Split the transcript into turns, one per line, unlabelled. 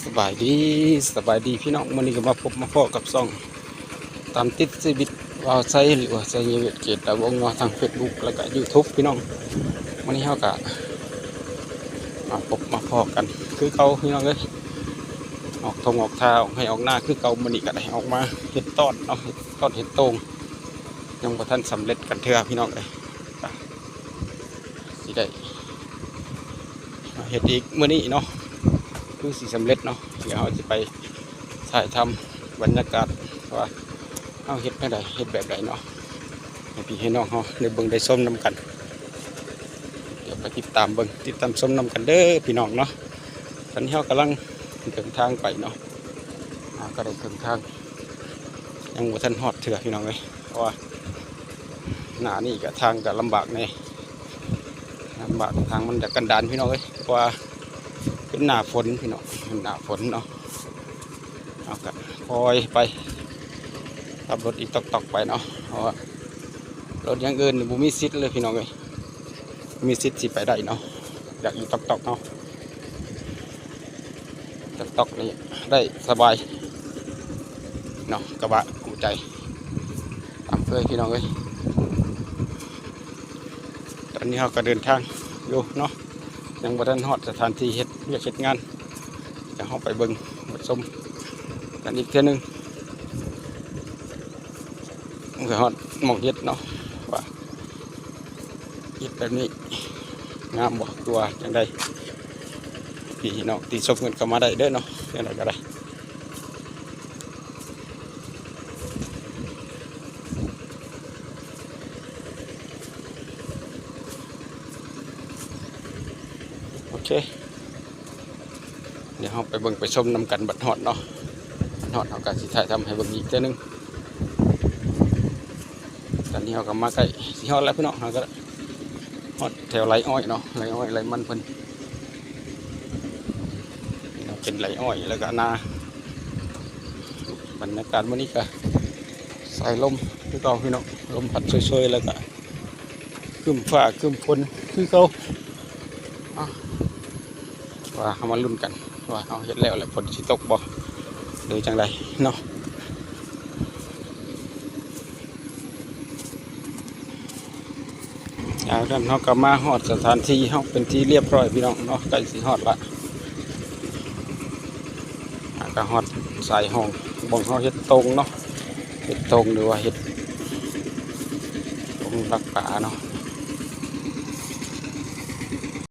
สบายดีพี่น้องวันนี้ก็มาพบมาพอกับซ่องตามติดชีวิตวาวไซหรือว่าไซเยเวตเกตดาวงเนาะทางเฟซบุ๊กแล้วก็ยูทูบพี่น้องวันนี้เขาก็มาพบมาพอกันคือเขาพี่น้องเลยออกทงออกทาออกให้ออกหน้าคือเขามันนี่ก็ได้ออกมาเห็ดตอดเนาะตอดเห็ดโตงยังบ่ทันสำเร็จกันเถอะพี่น้องเลยสิได้เห็ดอีกเมื่อนี้เนาะคือสีสำเร็จเนาะเดี๋ยวเราจะไปถ่ายทำบรรยากาศว่าเอาเห็ดไม่ได้เห็ดแบบไหนเนาะให้พี่ให้น้องเขาได้เบิ่งได้ส้มน้ำกันเดี๋ยวไปติดตามเบิ่งติดตามส้มน้ำกันเด้อพี่น้องเนาะตอนนี้เรากำลังเดินทางไปเนาะก็ได้เดินทางยังบ่ทันฮอดเถื่อพี่น้องเลยเพราะว่าหน้านี่กับทางก็ลำบากแน่ลำบากทางมันจะกันดานพี่น้องเลยเพราะว่าเป็นหน้าฝนพี่น้องเป็นหน้าฝนเนาะเอากันคอยไปขับรถอีกตอกไปเนาะเพราะว่ารถยังเกินบุมีซิดเลยพี่น้องเลยมีซิดสิไปได้เนาะอยากอีกตอกเนาะตอกนี่ได้สบายเนาะกระบะกูใจตามเลยพี่น้องเลยตอนนี้เราก็เดินทางอยู่เนาะยังบ่ทันฮอดสถานที่เฮ็ดเวียกเฮ็ดงานจะเข้าไปเบิ่งไปชมกันอีกเท่านึงมันก็ฮอดหม่องเฮ็ดเนาะว่าเฮ็ดแบบนี้งามบ่ตัวจังไดพี่น้องที่ชมกันก็มาได้เด้อเนาะจังไดก็ได้โอเคเดี๋ยวเราไปเบิ่งไปชมนำกันบัดฮอดเนาะบัดฮอดเราก็สิถ่ายทำให้เบิ่งอีกเท่านึงตอนนี้เราก็มาใกล้สิฮอดแล้วพี่น้องเราก็ฮอดแถวไรอ้อยเนาะไรอ้อยไรมันเพิ่นเป็นไรอ้อยแล้วก็นาบรรยากาศวันนี้ก็สายลมคือเก่าพี่น้องลมพัดช่วยๆแล้วก็คืมฟ้าคืมฝนคือเก่าว่าเขามาลุ้นกันว่าเขาเห็นแล้วแหละฝนสิตกบ่หรือจังไรเนาะอย่างนั้นเขาก็มาฮอดสถานที่เขาเป็นที่เรียบร้อยพี่น้องเนาะใกล้สิฮอดละก็ฮอดสายห้องบ่งเขาเห็ดตรงเนาะเห็ดตรงหรือว่าเห็ดตรงรักษาเนาะ